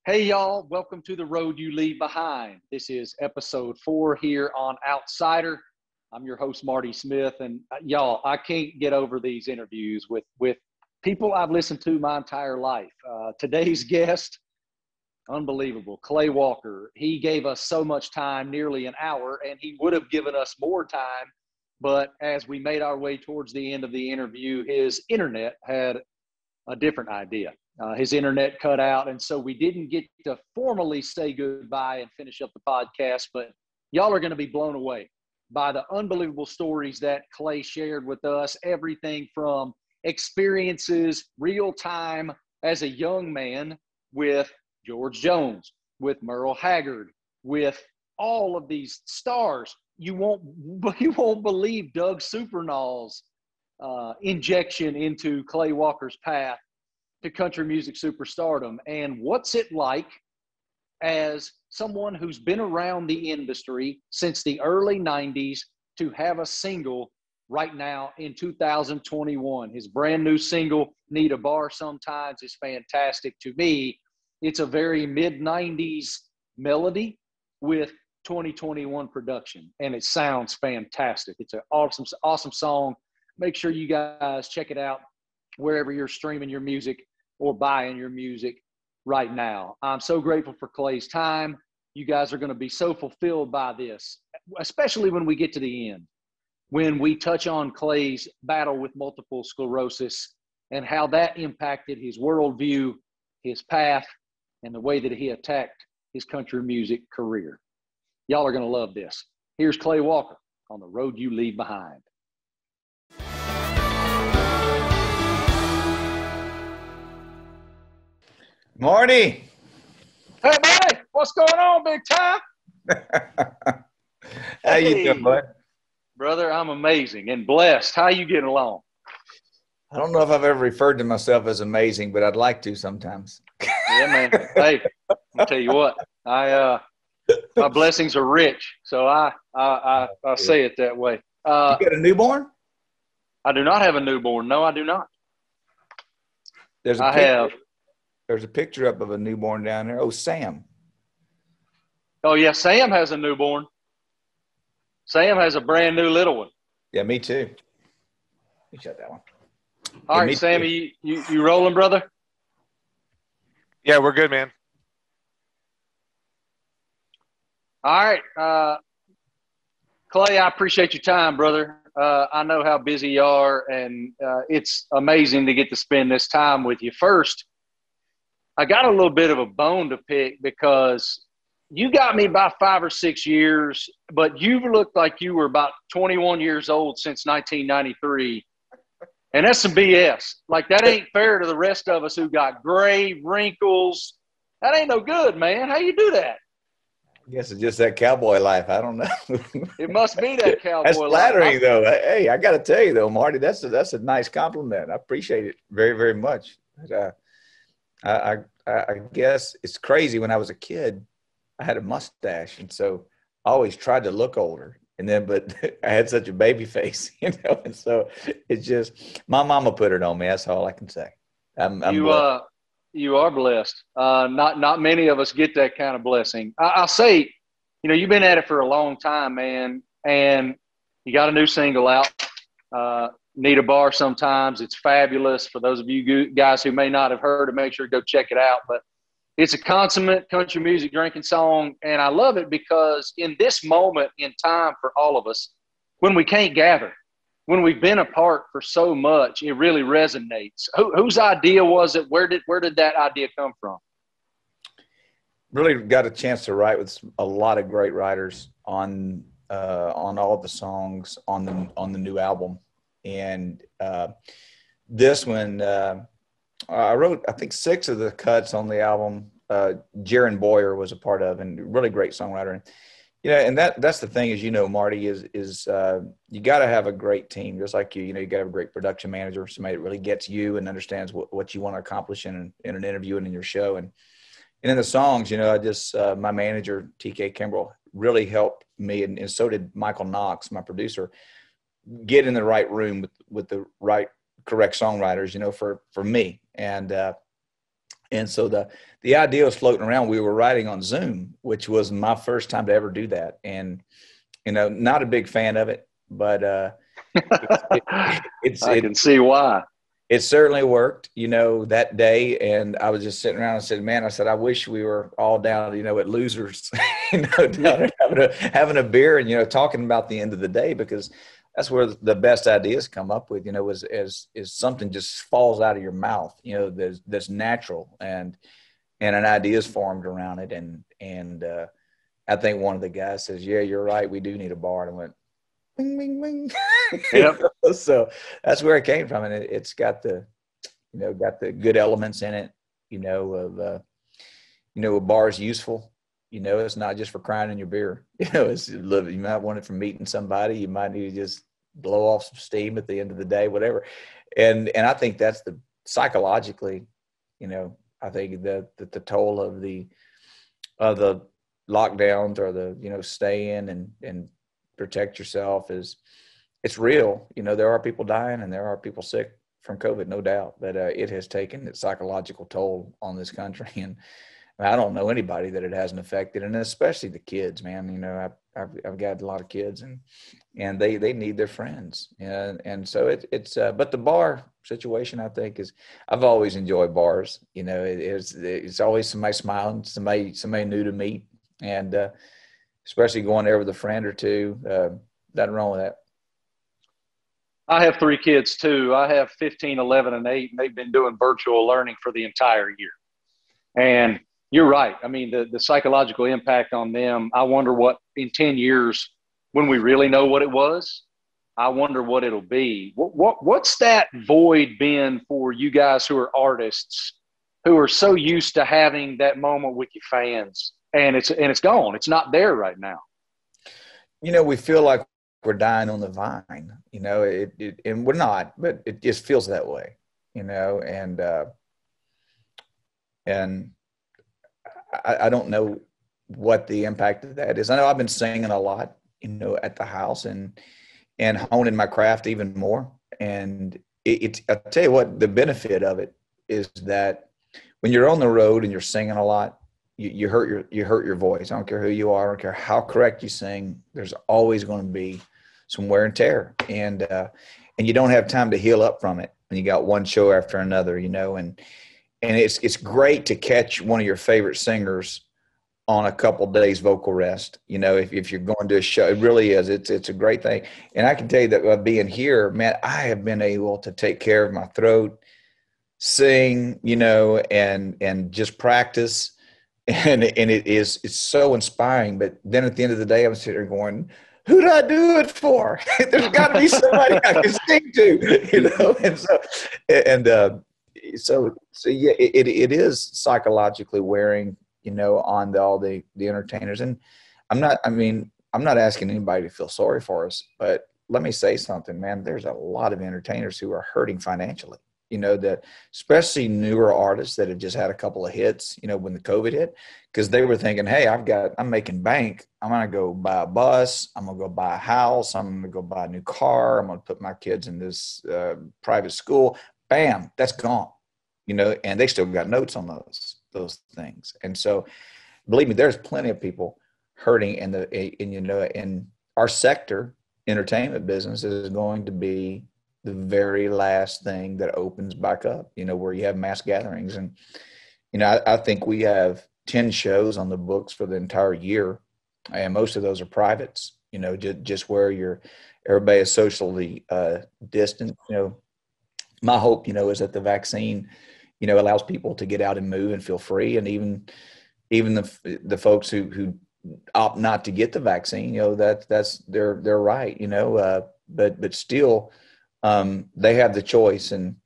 Hey, y'all. Welcome to The Road You Leave Behind. This is episode 4 here on Outsider. I'm your host, Marty Smith. And y'all, I can't get over these interviews with people I've listened to my entire life. Today's guest, unbelievable, Clay Walker. He gave us so much time, nearly an hour, and he would have given us more time. But as we made our way towards the end of the interview, his internet had a different idea. His internet cut out, and so we didn't get to formally say goodbye and finish up the podcast, but y'all are going to be blown away by the unbelievable stories that Clay shared with us, everything from experiences, real time as a young man with George Jones, with Merle Haggard, with all of these stars. You won't believe Doug Supernall's injection into Clay Walker's path to country music superstardom. And what's it like as someone who's been around the industry since the early 90s to have a single right now in 2021? His brand new single, Need a Bar Sometimes, is fantastic. To me, it's a very mid-90s melody with 2021 production, and it sounds fantastic. It's an awesome song. Make sure you guys check it out wherever you're streaming your music or buying your music right now. I'm so grateful for Clay's time. You guys are going to be so fulfilled by this, especially when we get to the end, when we touch on Clay's battle with multiple sclerosis and how that impacted his worldview, his path, and the way that he attacked his country music career. Y'all are going to love this. Here's Clay Walker on The Road You Leave Behind. Marty. Hey, buddy, what's going on, big time? How you doing, bud? Brother, I'm amazing and blessed. How you getting along? I don't know if I've ever referred to myself as amazing, but I'd like to sometimes. Yeah, man. Hey, I'll tell you what. My blessings are rich, so I say it that way. You got a newborn? I do not have a newborn. No, I do not. There's a picture up of a newborn down there. Oh, Sam. Oh, yeah, Sam has a newborn. Sam has a brand new little one. Yeah, me too. Let me shut that one. All right, Sammy, you rolling, brother? Yeah, we're good, man. All right. Clay, I appreciate your time, brother. I know how busy you are, and it's amazing to get to spend this time with you. First, I got a little bit of a bone to pick because you got me by 5 or 6 years, but you looked like you were about 21 years old since 1993. And that's some BS. Like, that ain't fair to the rest of us who got gray, wrinkles. That ain't no good, man. How you do that? I guess it's just that cowboy life. I don't know. It must be that cowboy That's flattering, life. though. Hey, I got to tell you, though, Marty, that's a nice compliment. I appreciate it very, very much. I guess it's crazy. When I was a kid, I had a mustache, and so I always tried to look older. But I had such a baby face, and so it's just my mama put it on me. That's all I can say. I'm blessed. You are blessed. Not many of us get that kind of blessing. I'll say, you've been at it for a long time, man, and you got a new single out. Need a Bar Sometimes. It's fabulous. For those of you guys who may not have heard it, make sure to go check it out. But it's a consummate country music drinking song, and I love it because in this moment in time for all of us, when we can't gather, when we've been apart for so much, it really resonates. Whose idea was it? Where did that idea come from? Really got a chance to write with a lot of great writers on all of the songs on the new album. And this one, I wrote, I think, 6 of the cuts on the album. Jaron Boyer was a part of, and really great songwriter. And that's the thing is, Marty, is you got to have a great team, just like you got to have a great production manager, somebody that really gets you and understands what you want to accomplish in an interview and in your show. And in the songs, I just, my manager, TK Kimbrell, really helped me. And so did Michael Knox, my producer, get in the right room with the right, correct songwriters, for me. And And so the idea was floating around. We were writing on Zoom, which was my first time to ever do that. And, not a big fan of it, but I can see why. It certainly worked, that day. And I was just sitting around and said, man, I wish we were all down, at Losers, down there having a beer and, talking about the end of the day, because that's where the best ideas come up with, is something just falls out of your mouth, that's natural and an idea is formed around it. And I think one of the guys says, yeah, you're right. We do need a bar. And I went, wing, wing, wing. Yep. So that's where it came from. And it's got the good elements in it, a bar is useful. It's not just for crying in your beer. You might want it for meeting somebody. You might need to just blow off some steam at the end of the day, whatever. And I think that's psychologically, I think that the toll of the lockdowns or the, stay in and protect yourself it's real. There are people dying and there are people sick from COVID, no doubt, but it has taken its psychological toll on this country. And I don't know anybody that it hasn't affected, and especially the kids, man. I've got a lot of kids and they need their friends. And so it's but the bar situation, I think, I've always enjoyed bars. It's always somebody smiling, somebody new to meet. And especially going there with a friend or two, nothing wrong with that. I have 3 kids too. I have 15, 11, and 8, and they've been doing virtual learning for the entire year. And you're right. I mean, the psychological impact on them, I wonder what in 10 years, when we really know what it was, I wonder what it'll be. What's that void been for you guys who are artists, who are so used to having that moment with your fans? And it's gone. It's not there right now. We feel like we're dying on the vine, and we're not, but it just feels that way, and I don't know what the impact of that is. I know I've been singing a lot, at the house and honing my craft even more. And I tell you what, the benefit of it is that when you're on the road and you're singing a lot, you hurt your voice. I don't care who you are. I don't care how correct you sing. There's always going to be some wear and tear, and you don't have time to heal up from it when you got one show after another, and it's great to catch one of your favorite singers on a couple days vocal rest. If you're going to a show, it really is. It's a great thing. And I can tell you that by being here, man, I have been able to take care of my throat, sing, and just practice. And it's so inspiring. But then at the end of the day, I'm sitting there going, who did I do it for? There's got to be somebody I can sing to, And so yeah, it is psychologically wearing, on all the entertainers. And I'm not asking anybody to feel sorry for us, but let me say something, man. There's a lot of entertainers who are hurting financially. That especially newer artists that have just had a couple of hits, when the COVID hit, because they were thinking, hey, I'm making bank. I'm going to go buy a bus. I'm going to go buy a house. I'm going to go buy a new car. I'm going to put my kids in this private school. Bam, that's gone, and they still got notes on those things. And so believe me, there's plenty of people hurting in our sector. Entertainment business is going to be the very last thing that opens back up, where you have mass gatherings. And, I think we have 10 shows on the books for the entire year. And most of those are privates, just where everybody is socially distant. My hope, is that the vaccine, allows people to get out and move and feel free. And even the folks who opt not to get the vaccine, that's their right, but still, they have the choice. And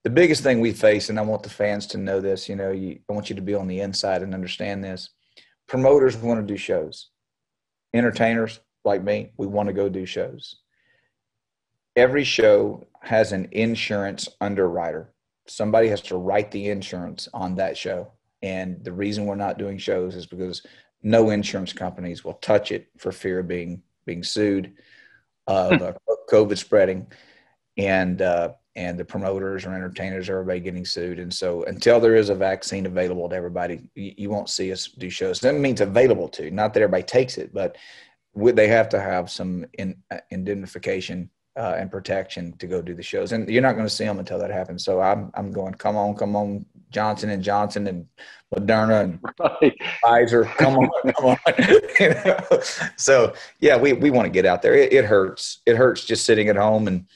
the biggest thing we face, and I want the fans to know this, I want you to be on the inside and understand this. Promoters want to do shows. Entertainers like me, we want to go do shows. Every show has an insurance underwriter. Somebody has to write the insurance on that show. And the reason we're not doing shows is because no insurance companies will touch it for fear of being sued, of COVID spreading. And and the promoters or entertainers, everybody getting sued. And so until there is a vaccine available to everybody, you won't see us do shows. That means available to, not that everybody takes it, but they have to have some indemnification and protection to go do the shows. And you're not going to see them until that happens. So I'm going, come on, Johnson & Johnson and Moderna and Pfizer, come on. So yeah, we want to get out there. It hurts. It hurts just sitting at home and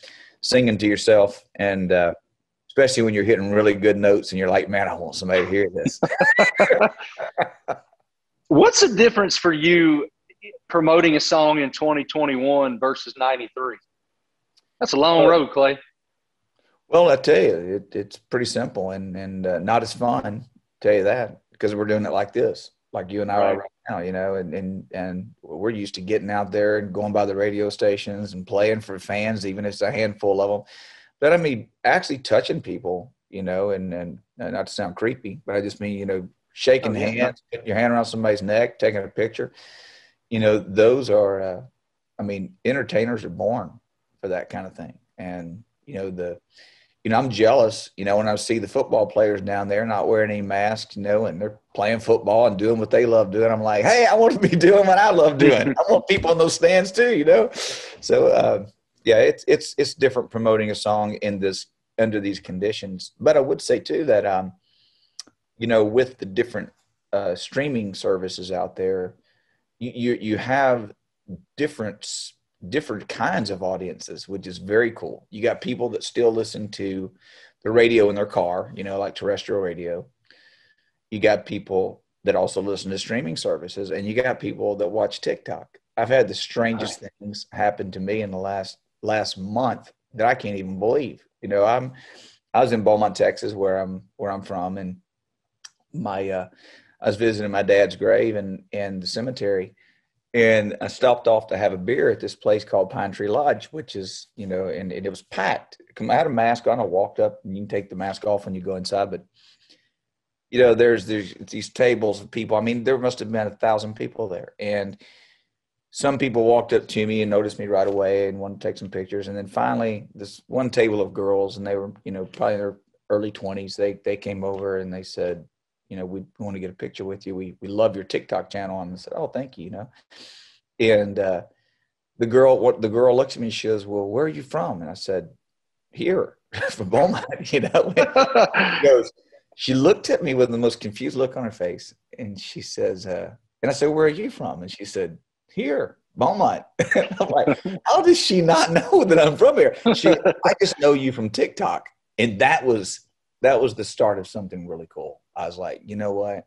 singing to yourself. And especially when you're hitting really good notes and you're like, man, I want somebody to hear this. What's the difference for you promoting a song in 2021 versus 93? That's a long road, Clay. Well, I tell you, it's pretty simple and not as fun, tell you that, because we're doing it like this, like you and I are right now, and we're used to getting out there and going by the radio stations and playing for fans, even if it's a handful of them. But I mean, actually touching people, and not to sound creepy, but I just mean, shaking hands, putting your hand around somebody's neck, taking a picture. Those are, entertainers are born for that kind of thing. And, I'm jealous, when I see the football players down there not wearing any masks, and they're playing football and doing what they love doing. I'm like, hey, I want to be doing what I love doing. I want people in those stands too, So, it's different promoting a song under these conditions. But I would say too that, with the different streaming services out there, you have different kinds of audiences, which is very cool. You got people that still listen to the radio in their car, like terrestrial radio. You got people that also listen to streaming services, and you got people that watch TikTok. I've had the strangest things happen to me in the last month that I can't even believe. I was in Beaumont, Texas, where I'm from, and I was visiting my dad's grave in the cemetery. And I stopped off to have a beer at this place called Pine Tree Lodge, which is, and it was packed. I had a mask on. I walked up, and you can take the mask off when you go inside. But, there's these tables of people. I mean, there must have been 1,000 people there. And some people walked up to me and noticed me right away and wanted to take some pictures. And then finally, this one table of girls, and they were, probably in their early 20s, they came over and they said, we want to get a picture with you. We love your TikTok channel. And I said, oh, thank you. And the girl looks at me and she goes, well, where are you from? And I said, here, from Beaumont. She goes, she looked at me with the most confused look on her face. And she says, and I said, where are you from? And she said, here, Beaumont. I'm like, how does she not know that I'm from here? I just know you from TikTok. And that was the start of something really cool. I was like, you know what?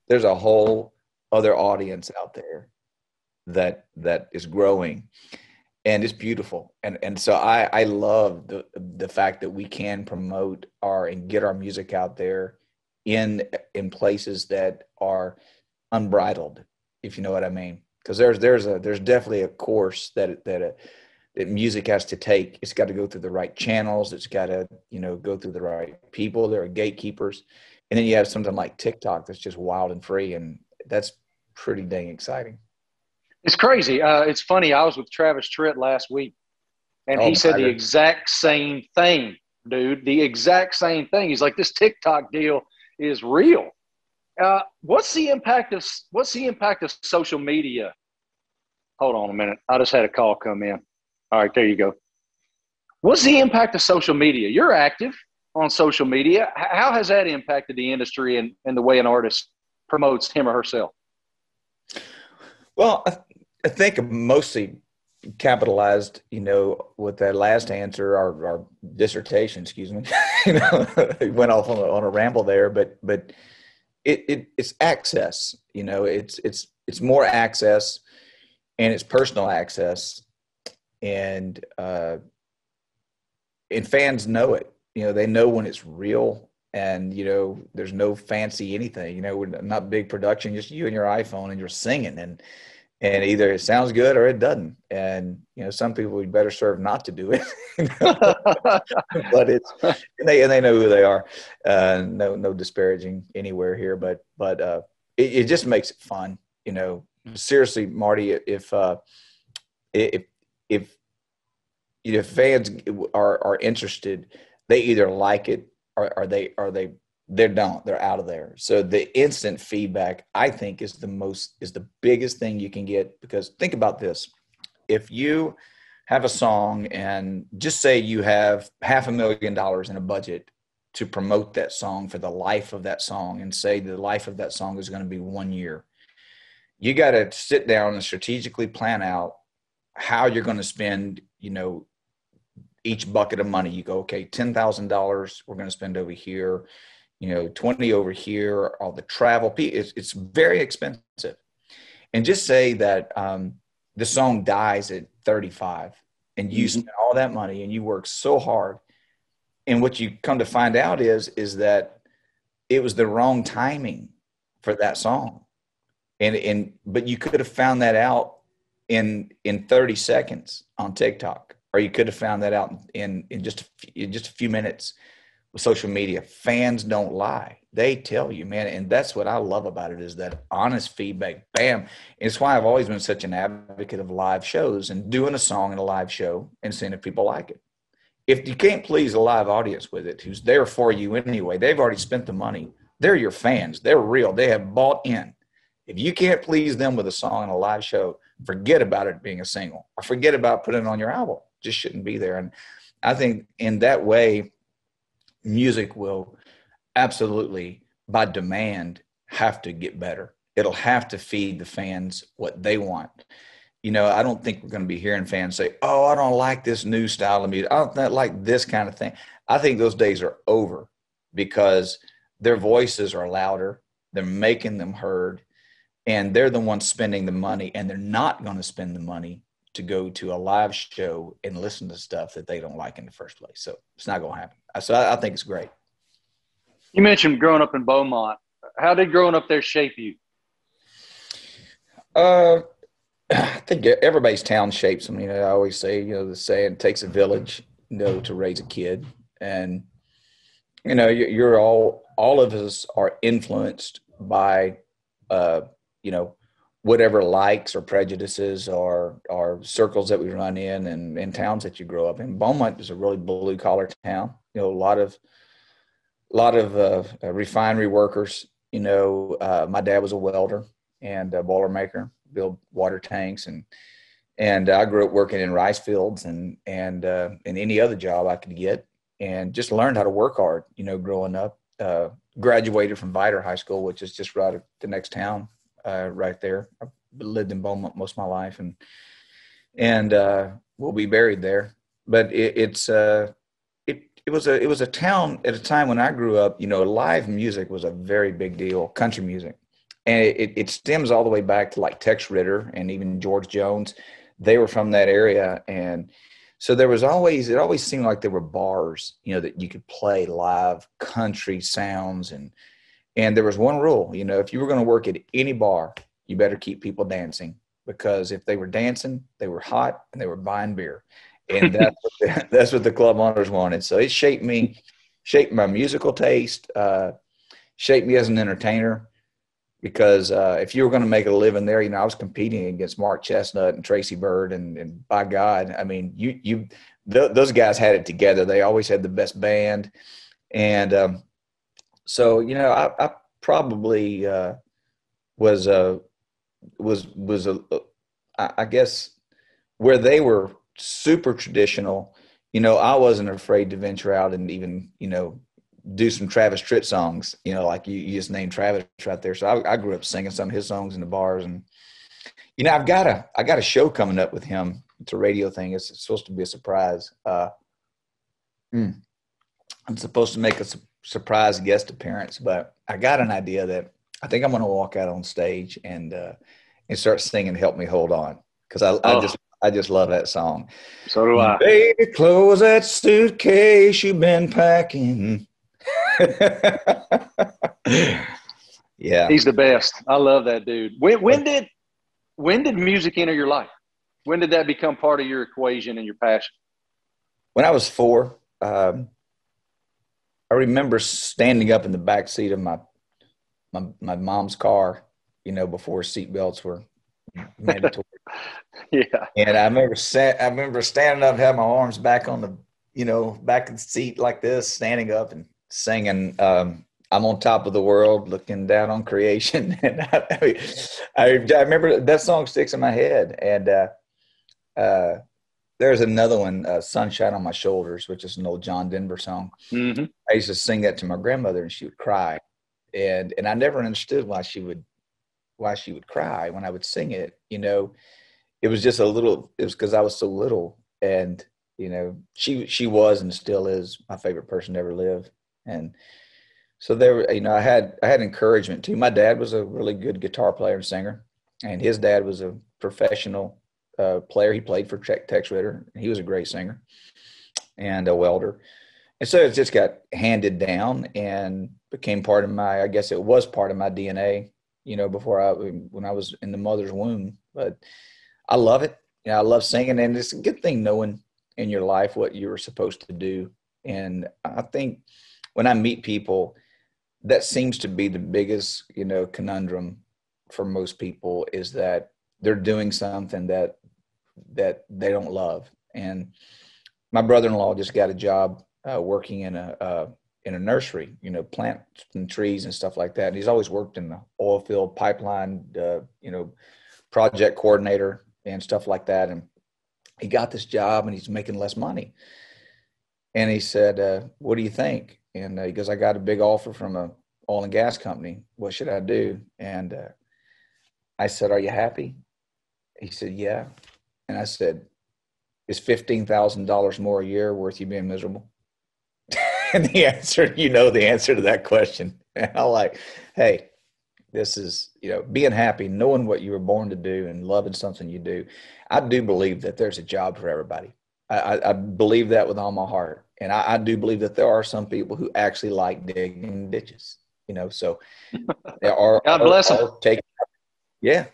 There's a whole other audience out there that is growing, and it's beautiful. And so I love the fact that we can promote and get our music out there in places that are unbridled, if you know what I mean. Because there's definitely a course that music has to take. It's got to go through the right channels. It's got to, go through the right people. There are gatekeepers. And then you have something like TikTok that's just wild and free. And that's pretty dang exciting. It's crazy. It's funny. I was with Travis Tritt last week, and he said the exact same thing, dude. The exact same thing. He's like, this TikTok deal is real. What's the impact of social media? Hold on a minute. I just had a call come in. All right, there you go. What's the impact of social media? You're active on social media. How has that impacted the industry and the way an artist promotes him or herself? Well, I think mostly capitalized, with that last answer, our dissertation, excuse me, it went off on a ramble there, but it's access, it's more access, and it's personal access, and fans know it. They know when it's real, and there's no fancy anything. We're not big production, just you and your iPhone, and you're singing, and either it sounds good or it doesn't. And some people would better serve not to do it. But they know who they are. No disparaging anywhere here, but it just makes it fun. Seriously, Marty, if fans are interested, they either like it or they're out of there. So the instant feedback, I think, is the biggest thing you can get, because think about this. If you have a song and just say you have $500,000 in a budget to promote that song for the life of that song, and say the life of that song is going to be 1 year, you got to sit down and strategically plan out how you're going to spend, each bucket of money. You go, okay, $10,000 we're going to spend over here, 20 over here, all the travel. It's very expensive. And just say that the song dies at 35 and you spend all that money and you work so hard. And what you come to find out is that it was the wrong timing for that song. But you could have found that out in 30 seconds on TikTok, or you could have found that out in just a few minutes with social media. Fans don't lie. They tell you, man. And that's what I love about it, is that honest feedback. Bam. And it's why I've always been such an advocate of live shows and doing a song in a live show and seeing if people like it. If you can't please a live audience with it, who's there for you anyway, they've already spent the money. They're your fans. They're real. They have bought in. If you can't please them with a song in a live show, forget about it being a single, or forget about putting it on your album. It just shouldn't be there. And I think in that way, music will absolutely, by demand, have to get better. It'll have to feed the fans what they want. I don't think we're going to be hearing fans say, oh, I don't like this new style of music. I don't like this kind of thing. I think those days are over, because their voices are louder. They're making them heard, and they're the ones spending the money, and they're not going to spend the money to go to a live show and listen to stuff that they don't like in the first place. So it's not going to happen. So I think it's great. You mentioned growing up in Beaumont. How did growing up there shape you? I think everybody's town shapes them. I always say, the saying, it takes a village, to raise a kid. And, you're all of us are influenced by, whatever likes or prejudices or circles that we run in, and towns that you grow up in. Beaumont is a really blue collar town. A lot of refinery workers. My dad was a welder and a boiler maker, build water tanks, and I grew up working in rice fields and any other job I could get, and just learned how to work hard, growing up. Graduated from Vidor High School, which is just right at the next town, right there. I lived in Beaumont most of my life, and we'll be buried there. But it was a town at a time when I grew up. Live music was a very big deal, country music. And it stems all the way back to like Tex Ritter and even George Jones. They were from that area. And so it always seemed like there were bars, that you could play live country sounds. And there was one rule, if you were going to work at any bar, you better keep people dancing, because if they were dancing, they were hot and they were buying beer. And that's what the club owners wanted. So it shaped my musical taste, shaped me as an entertainer. Because if you were going to make a living there, I was competing against Mark Chestnut and Tracy Byrd, and by God, I mean, those guys had it together. They always had the best band, and so I probably was I guess where they were super traditional. I wasn't afraid to venture out and even do some Travis Tritt songs, like you just named Travis right there. So I grew up singing some of his songs in the bars, and I got a show coming up with him. It's a radio thing. It's supposed to be a surprise. I'm supposed to make a surprise guest appearance, but I got an idea that I think I'm going to walk out on stage and start singing "Help Me Hold On," because I just love that song. So do I. Baby, close that suitcase you've been packing. Yeah, he's the best. I love that dude. When did music enter your life? When did that become part of your equation and your passion? When I was 4, I remember standing up in the back seat of my mom's car, before seatbelts were mandatory. Yeah. And I remember standing up, had my arms back on the back in the seat like this, standing up and singing, I'm on top of the world looking down on creation. And I remember that song sticks in my head. And there's another one, Sunshine on My Shoulders, which is an old John Denver song. Mm-hmm. I used to sing that to my grandmother and she would cry. And I never understood why she would cry when I would sing it. It was just it was because I was so little. And, she was and still is my favorite person to ever live. And so there, I had encouragement too. My dad was a really good guitar player and singer, and his dad was a professional player. He played for Tex Ritter. He was a great singer and a welder. And so it just got handed down and became part of I guess it was part of my DNA, when I was in the mother's womb. But I love it. I love singing, and it's a good thing knowing in your life what you were supposed to do. And I think when I meet people, that seems to be the biggest, conundrum for most people, is that they're doing something that they don't love. And my brother-in-law just got a job working in a nursery, planting trees and stuff like that. And he's always worked in the oil field pipeline, project coordinator and stuff like that. And he got this job and he's making less money. And he said, what do you think? And he goes, I got a big offer from a oil and gas company. What should I do? And I said, are you happy? He said, yeah. And I said, is $15,000 more a year worth you being miserable? And the answer, the answer to that question. And I'm like, hey, this is, being happy, knowing what you were born to do and loving something you do. I do believe that there's a job for everybody. I believe that with all my heart. And I do believe that there are some people who actually like digging ditches, so there are. God bless them. Yeah.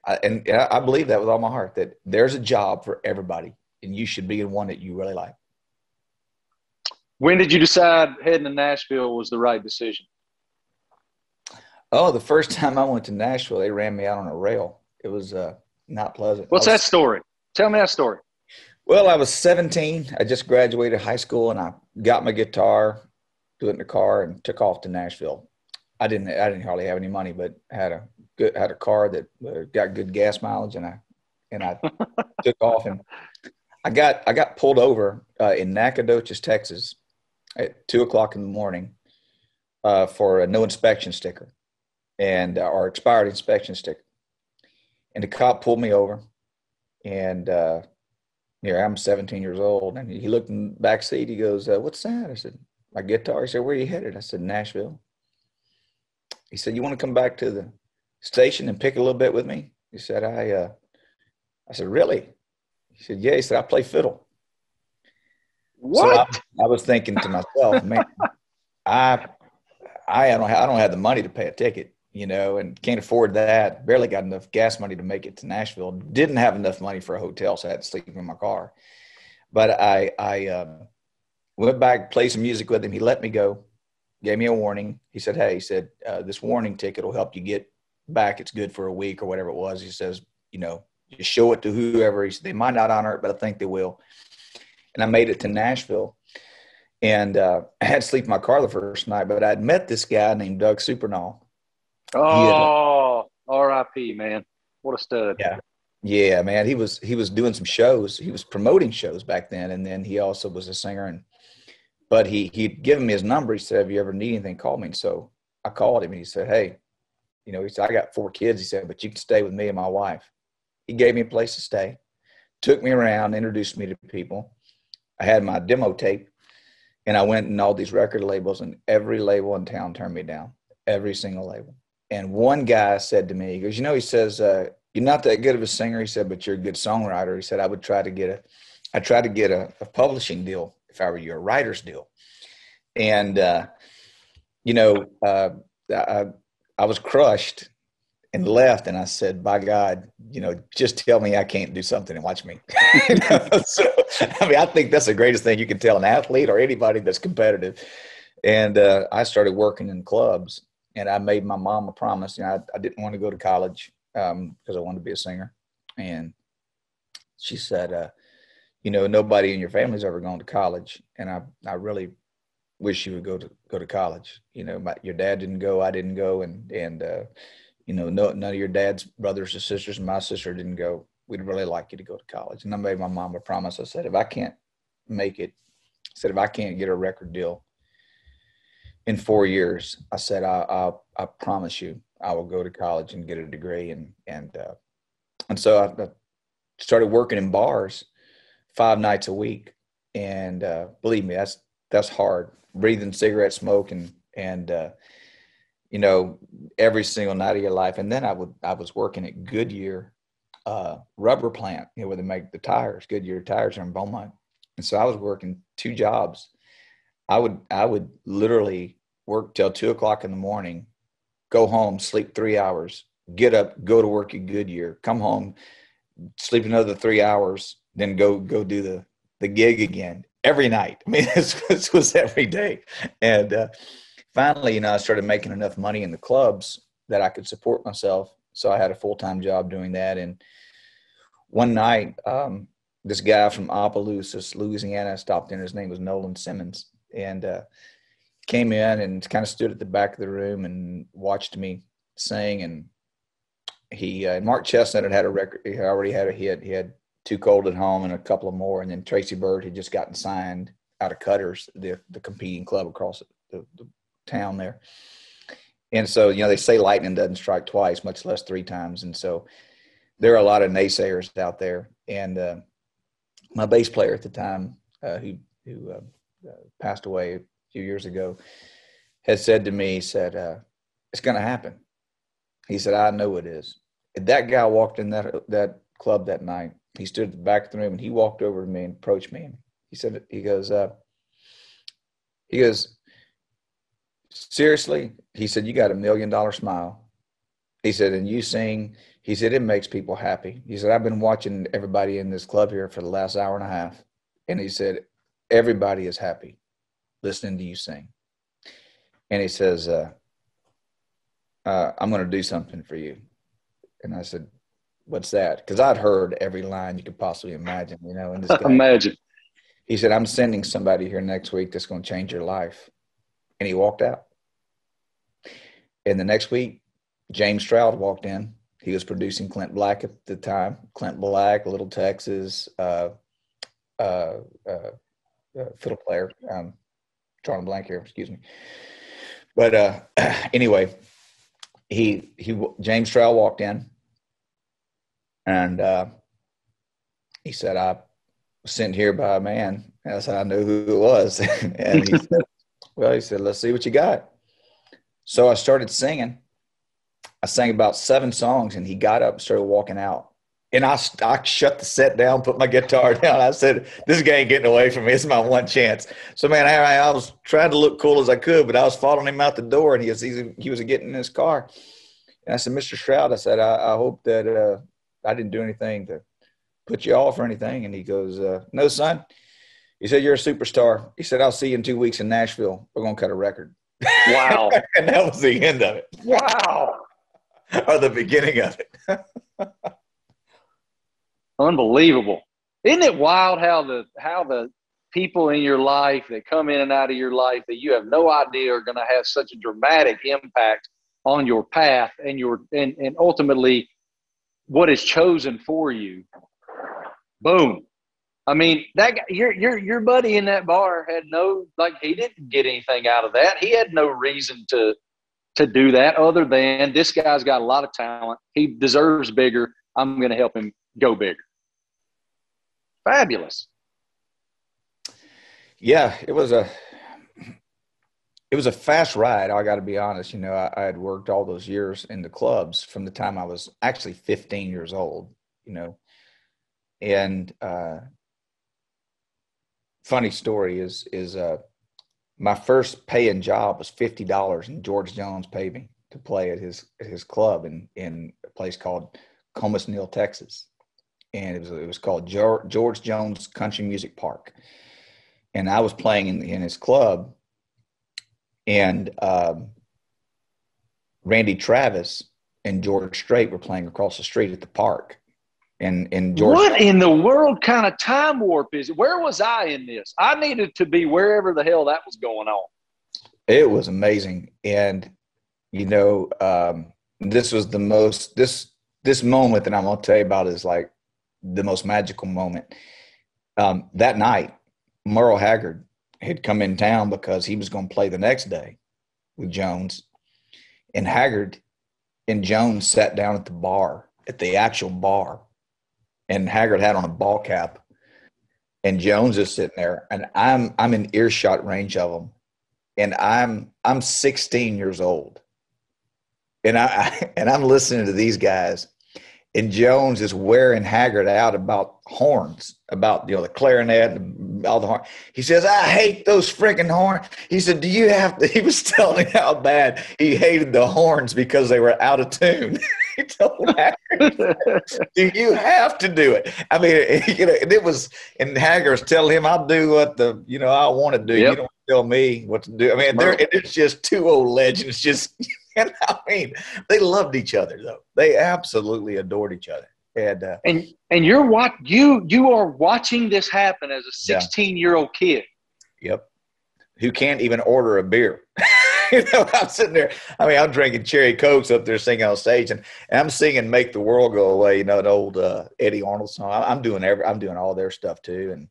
I believe that with all my heart, that there's a job for everybody and you should be in one that you really like. When did you decide heading to Nashville was the right decision? Oh, the first time I went to Nashville, they ran me out on a rail. It was not pleasant. What's that story? Tell me that story. Well, I was 17. I just graduated high school, and I got my guitar, threw it in the car, and took off to Nashville. I didn't hardly have any money, but had a car that got good gas mileage, and I took off, and I got pulled over in Nacogdoches, Texas, at 2:00 in the morning for a no inspection sticker, and or expired inspection sticker, and the cop pulled me over, and I'm 17 years old, and he looked in the back seat. He goes, what's that? I said, my guitar. He said, where are you headed? I said, Nashville. He said, you want to come back to the station and pick a little bit with me? He said, I said, really? He said, yeah. He said, I play fiddle. What? So I was thinking to myself, man, I don't have the money to pay a ticket, and can't afford that. Barely got enough gas money to make it to Nashville. Didn't have enough money for a hotel, so I had to sleep in my car. But I went back, played some music with him. He let me go, gave me a warning. He said, hey, this warning ticket will help you get back. It's good for a week or whatever it was. He says, just show it to whoever. He said, they might not honor it, but I think they will. And I made it to Nashville. And I had to sleep in my car the first night, but I'd met this guy named Doug Supernall. Oh, R.I.P., man. What a stud. Yeah, man. He was doing some shows. He was promoting shows back then, and then he also was a singer. But he'd given me his number. He said, if you ever need anything, call me. And so I called him, and he said, hey, he said, I got 4 kids. He said, but you can stay with me and my wife. He gave me a place to stay, took me around, introduced me to people. I had my demo tape, and I went in all these record labels, and every label in town turned me down, every single label. And one guy said to me, he goes, he says, you're not that good of a singer. He said, but you're a good songwriter. He said, I try to get a publishing deal if I were you, a writer's deal. And, I was crushed and left. And I said, by God, just tell me I can't do something and watch me. So, I think that's the greatest thing you can tell an athlete or anybody that's competitive. And I started working in clubs. And I made my mom a promise. I didn't want to go to college because I wanted to be a singer. And she said, nobody in your family's ever gone to college. And I really wish you would go to college. Your dad didn't go, I didn't go. None of your dad's brothers or sisters and my sister didn't go. We'd really like you to go to college. And I made my mom a promise. I said, if I can't make it, if I can't get a record deal in 4 years, I said, I promise you, I will go to college and get a degree. And so I started working in bars 5 nights a week. And believe me, that's hard, breathing cigarette smoke and every single night of your life. And then I was working at Goodyear rubber plant, where they make the tires. Goodyear tires are in Beaumont. And so I was working 2 jobs. I would literally work till 2:00 in the morning, go home, sleep 3 hours, get up, go to work at Goodyear, come home, sleep another 3 hours, then go do the gig again every night. I mean, this was every day. And finally, I started making enough money in the clubs that I could support myself. So I had a full-time job doing that. And one night, this guy from Opelousas, Louisiana, stopped in. His name was Nolan Simmons, and came in and kind of stood at the back of the room and watched me sing. And Mark Chestnut had a record. He already had a hit. He had Too Cold at Home and a couple of more. And then Tracy Byrd had just gotten signed out of Cutters, the competing club across the town there. And so, they say lightning doesn't strike twice, much less 3 times. And so there are a lot of naysayers out there. And my bass player at the time, who passed away a few years ago, had said to me, it's going to happen. He said, I know it is. And that guy walked in that club that night. He stood at the back of the room, and he walked over to me and approached me. And he goes, seriously? He said, you got $1 million smile. He said, and you sing. He said, it makes people happy. He said, I've been watching everybody in this club here for the last hour and a half. And he said, everybody is happy listening to you sing. And he says, I'm going to do something for you. And I said, what's that? Because I'd heard every line you could possibly imagine, and this guy. Imagine. He said, I'm sending somebody here next week that's going to change your life. And he walked out. And the next week, James Stroud walked in. He was producing Clint Black at the time. Clint Black, Little Texas, fiddle player. Drawing a blank here, excuse me. But anyway, James Stroud walked in, and he said, I was sent here by a man. And I said, I know who it was. And he said, let's see what you got. So I started singing. I sang about 7 songs, and he got up and started walking out. And I shut the set down, put my guitar down. I said, this guy ain't getting away from me. It's my one chance. So, man, I was trying to look cool as I could, but I was following him out the door, and he was getting in his car. And I said, Mr. Stroud, I said, I hope that I didn't do anything to put you off or anything. And he goes, no, son. He said, you're a superstar. He said, I'll see you in 2 weeks in Nashville. We're going to cut a record. Wow. And that was the end of it. Wow. Or the beginning of it. Unbelievable. Isn't it wild how the people in your life that come in and out of your life that you have no idea are going to have such a dramatic impact on your path and and ultimately what is chosen for you. Boom. I mean, that guy, your buddy in that bar had he didn't get anything out of that. He had no reason to do that other than this guy's got a lot of talent. He deserves bigger. I'm going to help him go bigger. Fabulous. Yeah, it was a fast ride. I got to be honest. I had worked all those years in the clubs from the time I was actually 15 years old, and funny story is my first paying job was $50, and George Jones paid me to play at his club in a place called Comus Neal, Texas. And it was called George Jones Country Music Park. And I was playing in his club, and Randy Travis and George Strait were playing across the street at the park. in Georgia. What in the world kind of time warp is it? Where was I in this? I needed to be wherever the hell that was going on. It was amazing. And, this was the most, this moment that I'm going to tell you about is like the most magical moment. That night, Merle Haggard had come in town because he was going to play the next day with Jones. And Haggard and Jones sat down at the bar, at the actual bar. And Haggard had on a ball cap. And Jones is sitting there. And I'm in earshot range of him. And I'm 16 years old. And I'm listening to these guys. And Jones is wearing Haggard out about horns, about, the clarinet and all the horns. He says, I hate those freaking horns. He said, he was telling me how bad he hated the horns because they were out of tune. He told Haggard, do you have to do it? I mean, and Haggard's telling him, I'll do what I want to do. Yep. You don't tell me what to do. I mean, it's just two old legends just – and I mean, they loved each other though. They absolutely adored each other. And you are watching this happen as a 16-year-old kid. Yep. Who can't even order a beer. I'm sitting there. I mean, I'm drinking cherry Cokes up there singing on stage, and I'm singing "Make the World Go Away," an old Eddie Arnold song. I'm doing all their stuff too,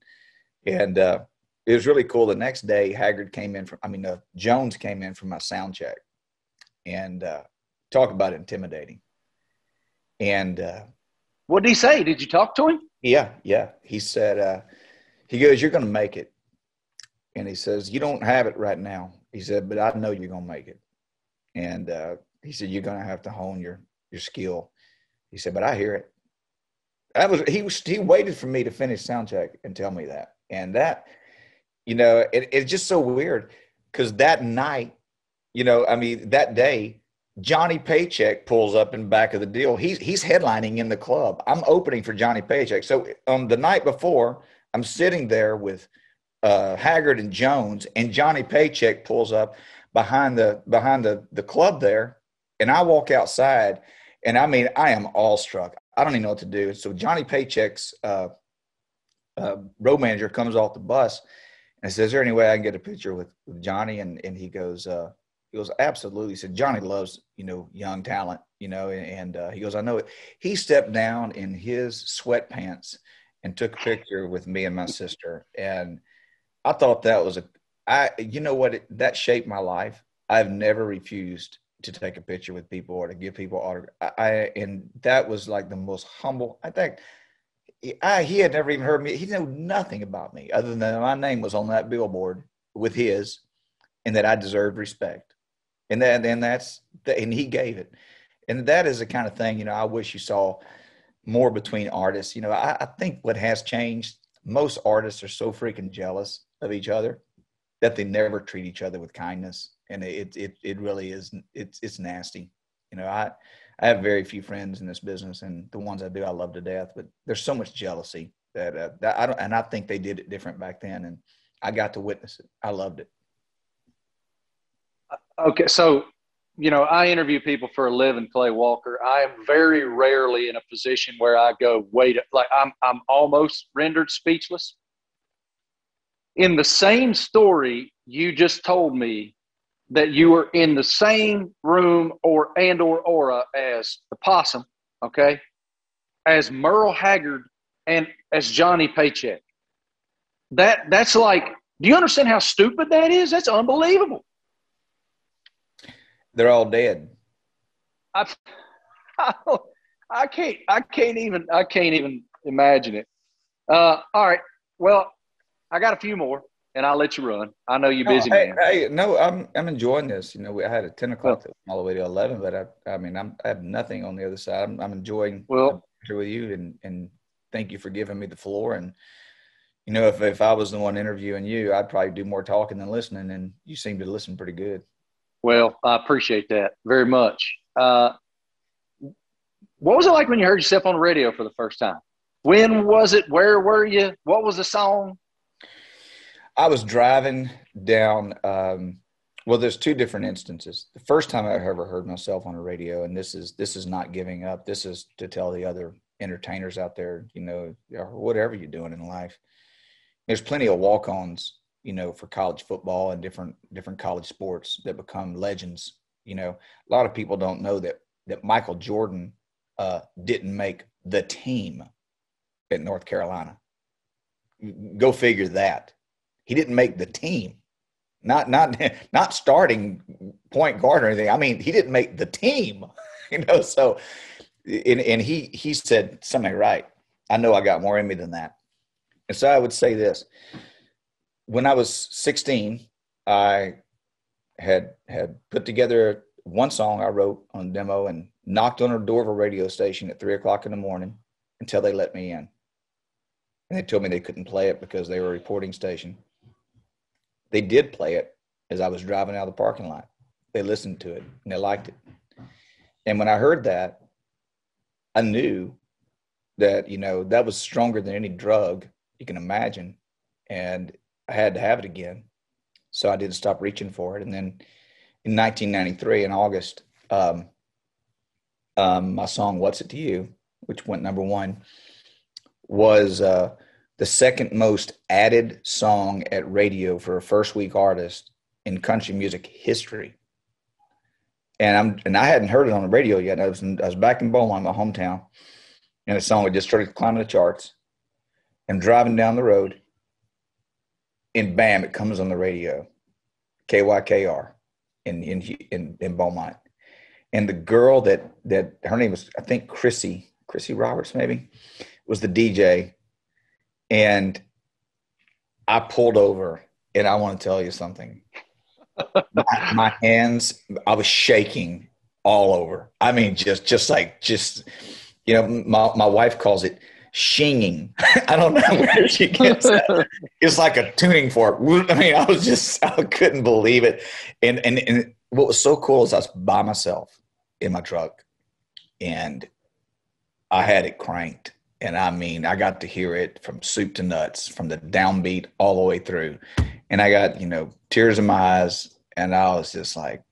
and it was really cool. The next day, Jones came in from my sound check. And talk about intimidating. And what did he say? Did you talk to him? Yeah. He said, he goes, you're going to make it. And he says, you don't have it right now. He said, but I know you're going to make it. And he said, you're going to have to hone your skill. He said, but I hear it. He waited for me to finish sound check and tell me that. And that, it's just so weird because that night, that day, Johnny Paycheck pulls up in the back of the deal. He's headlining in the club. I'm opening for Johnny Paycheck. So the night before, I'm sitting there with Haggard and Jones, and Johnny Paycheck pulls up behind the club there, and I walk outside, and I mean, I am awestruck. I don't even know what to do. So Johnny Paycheck's road manager comes off the bus and says, is there any way I can get a picture with Johnny? And he goes, absolutely. He said, Johnny loves, young talent, and he goes, I know it. He stepped down in his sweatpants and took a picture with me and my sister. And I thought that was that shaped my life. I've never refused to take a picture with people or to give people autographs. And that was like the most humble, I think. He had never even heard me. He knew nothing about me other than my name was on that billboard with his and that I deserved respect. And and he gave it. And that is the kind of thing, I wish you saw more between artists. I think what has changed, most artists are so freaking jealous of each other that they never treat each other with kindness. And it really is, it's nasty. I have very few friends in this business, and the ones I do, I love to death, but there's so much jealousy that I think they did it different back then. And I got to witness it. I loved it. Okay, so, I interview people for a living, Clay Walker. I am very rarely in a position where I go, wait, like I'm almost rendered speechless. In the same story you just told me that you were in the same room or aura as the Possum, okay, as Merle Haggard and as Johnny Paycheck. That's like, do you understand how stupid that is? That's unbelievable. They're all dead. I can't even imagine it. All right. Well, I got a few more, and I'll let you run. I know you're busy, man. No, I'm enjoying this. I had a 10 o'clock all the way to 11, but I have nothing on the other side. I'm enjoying the picture with you, and thank you for giving me the floor. And if I was the one interviewing you, I'd probably do more talking than listening, and you seem to listen pretty good. Well, I appreciate that very much. What was it like when you heard yourself on the radio for the first time? When was it? Where were you? What was the song? I was driving down. There's two different instances. The first time I ever heard myself on the radio, and this is not giving up. This is to tell the other entertainers out there, or whatever you're doing in life. There's plenty of walk-ons, for college football and different college sports that become legends. A lot of people don't know that Michael Jordan didn't make the team at North Carolina. Go figure that. He didn't make the team. Not starting point guard or anything. I mean, he didn't make the team, so and he said something right. I know I got more in me than that. And so I would say this. When I was 16, I had put together one song I wrote on a demo and knocked on the door of a radio station at 3:00 in the morning until they let me in. And they told me they couldn't play it because they were a reporting station. They did play it as I was driving out of the parking lot. They listened to it and they liked it. And when I heard that, I knew that, that was stronger than any drug you can imagine. And I had to have it again. So I didn't stop reaching for it. And then in 1993, in August, my song, What's It to You, which went number one, was the second most added song at radio for a first week artist in country music history. And I hadn't heard it on the radio yet. I was back in Beaumont, my hometown, and the song had just started climbing the charts. I'm driving down the road, and bam, it comes on the radio, KYKR in Beaumont. And the girl that her name was, I think, Chrissy Roberts maybe, was the DJ. And I pulled over, and I want to tell you something. My hands, I was shaking all over. I mean, just my wife calls it shinging. I don't know where she gets that. It's like a tuning fork. I mean, I couldn't believe it. And what was so cool is I was by myself in my truck, and I had it cranked. And I mean, I got to hear it from soup to nuts, from the downbeat all the way through. And I got, tears in my eyes. And I was just like,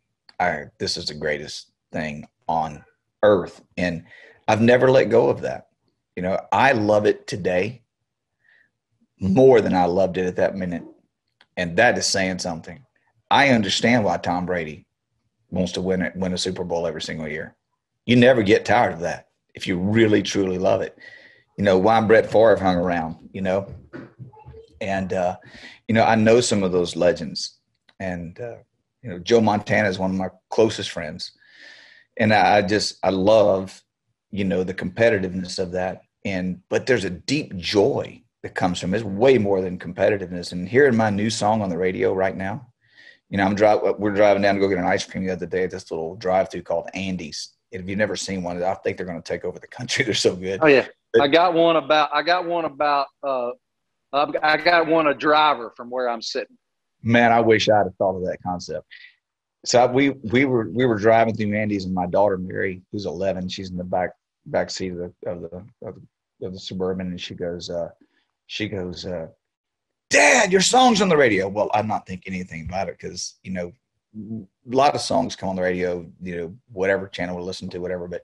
this is the greatest thing on earth. And I've never let go of that. I love it today more than I loved it at that minute. And that is saying something. I understand why Tom Brady wants to win a Super Bowl every single year. You never get tired of that if you really, truly love it. Why Brett Favre hung around, and, I know some of those legends, and, Joe Montana is one of my closest friends, and I love, the competitiveness of that. But there's a deep joy that comes from it. It's way more than competitiveness. And hearing my new song on the radio right now, we're driving down to go get an ice cream the other day at this little drive-through called Andy's. If you've never seen one, I think they're going to take over the country. They're so good. Oh yeah. I got one a driver from where I'm sitting. Man, I wish I'd have thought of that concept. So we were driving through Andy's, and my daughter Mary, who's 11, she's in the back seat of the Suburban, and she goes, Dad, your song's on the radio. Well, I'm not thinking anything about it because a lot of songs come on the radio, whatever channel we listen to, whatever, but.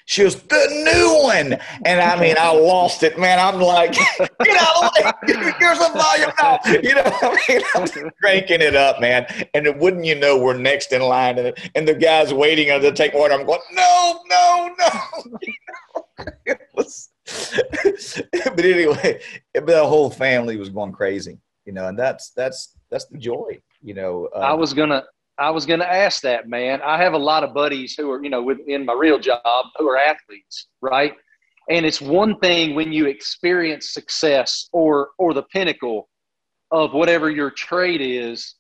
She was the new one. And I mean, I lost it, man. I'm like, get out of the way. Here's the volume now. I'm cranking it up, man. And wouldn't we're next in line. And the guy's waiting to take water. I'm going, no. It was, but anyway, the whole family was going crazy, and that's the joy, I was gonna ask that, man. I have a lot of buddies who are, in my real job, who are athletes, right? And it's one thing when you experience success or the pinnacle of whatever your trade is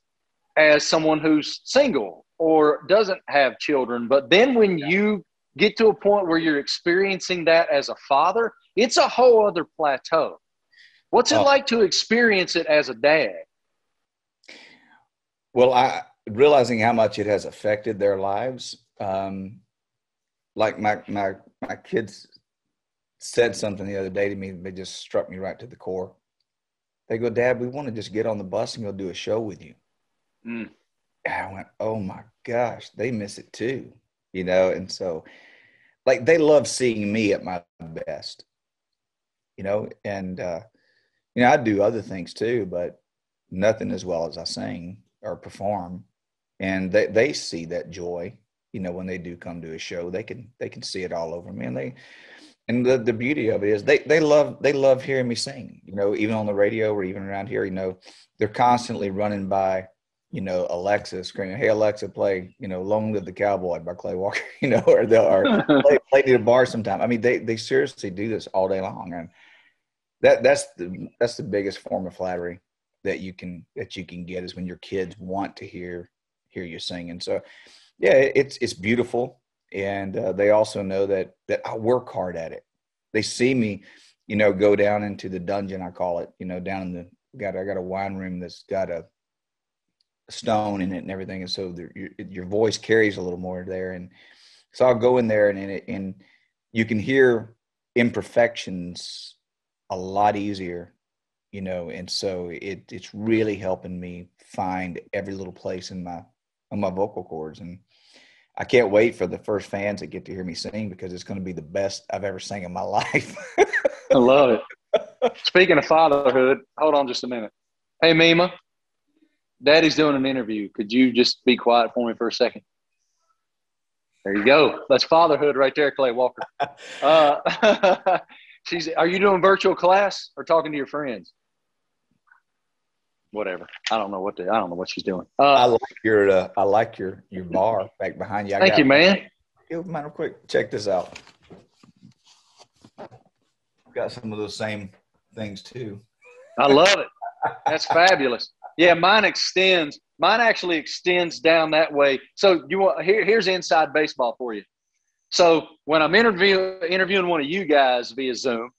as someone who's single or doesn't have children. But then when you get to a point where you're experiencing that as a father, it's a whole other plateau. What's it like to experience it as a dad? Well, realizing how much it has affected their lives. Like my kids said something the other day to me that just struck me right to the core. They go, Dad, we want to just get on the bus and go do a show with you. And I went, oh my gosh, they miss it too, and so like they love seeing me at my best, and, I do other things too, but nothing as well as I sing or perform. And they see that joy, when they do come to a show. They can see it all over me. And the beauty of it is they love hearing me sing, even on the radio or even around here. They're constantly running by, Alexa screaming, "Hey Alexa, play, Long Live the Cowboy" by Clay Walker, or they'll play Need a Bar sometime. I mean, they seriously do this all day long. And that's the biggest form of flattery that you can get, is when your kids want to hear you sing. And so, yeah, it's beautiful. And they also know that I work hard at it. They see me, go down into the dungeon, I call it, down in I got a wine room that's got a stone in it and everything. And so your voice carries a little more there. And so I'll go in there and you can hear imperfections a lot easier, and so it's really helping me find every little place on my vocal cords. And I can't wait for the first fans that get to hear me sing, because it's going to be the best I've ever sang in my life. I love it. Speaking of fatherhood, hold on just a minute. Hey, Mima, Daddy's doing an interview. Could you just be quiet for me for a second? There you go. That's fatherhood right there, Clay Walker. Are you doing virtual class or talking to your friends? Whatever. I don't know what she's doing. I like your bar back behind you. Thank you, man. Mind real quick. Check this out. Got some of those same things too. I love it. That's fabulous. Yeah, mine actually extends down that way. So here's inside baseball for you. So when I'm interviewing one of you guys via Zoom,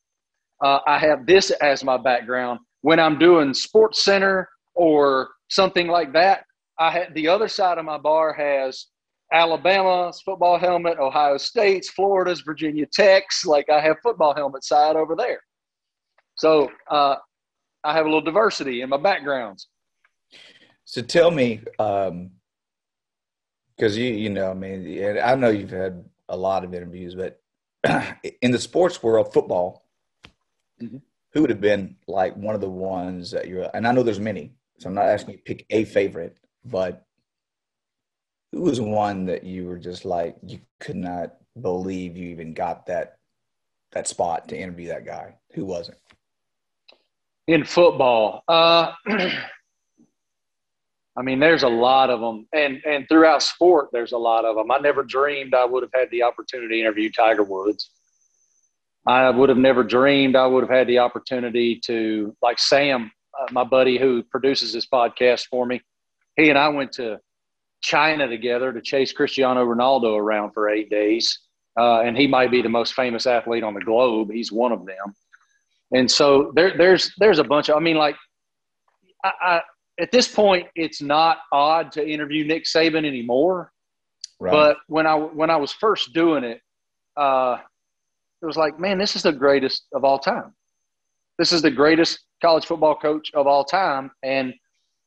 I have this as my background. When I'm doing Sports Center or something like that, the other side of my bar has Alabama's football helmet, Ohio State's, Florida's, Virginia Tech's. Like, I have football helmet side over there. So I have a little diversity in my backgrounds. So tell me, because I mean, I know you've had a lot of interviews, but in the sports world, football, mm-hmm. Who would have been like one of the ones that and I know there's many, so I'm not asking you to pick a favorite, but who was one that you were just like, you could not believe you even got that spot to interview that guy? Who was it? In football, I mean, there's a lot of them, and throughout sport, there's a lot of them. I never dreamed I would have had the opportunity to interview Tiger Woods. I would have never dreamed I would have had the opportunity to, like Sam, my buddy who produces this podcast for me. He and I went to China together to chase Cristiano Ronaldo around for 8 days. And he might be the most famous athlete on the globe. He's one of them. And so there's a bunch of, I mean, like, I at this point, it's not odd to interview Nick Saban anymore. Right. But when I was first doing it, it was like, man, this is the greatest of all time. This is the greatest college football coach of all time. And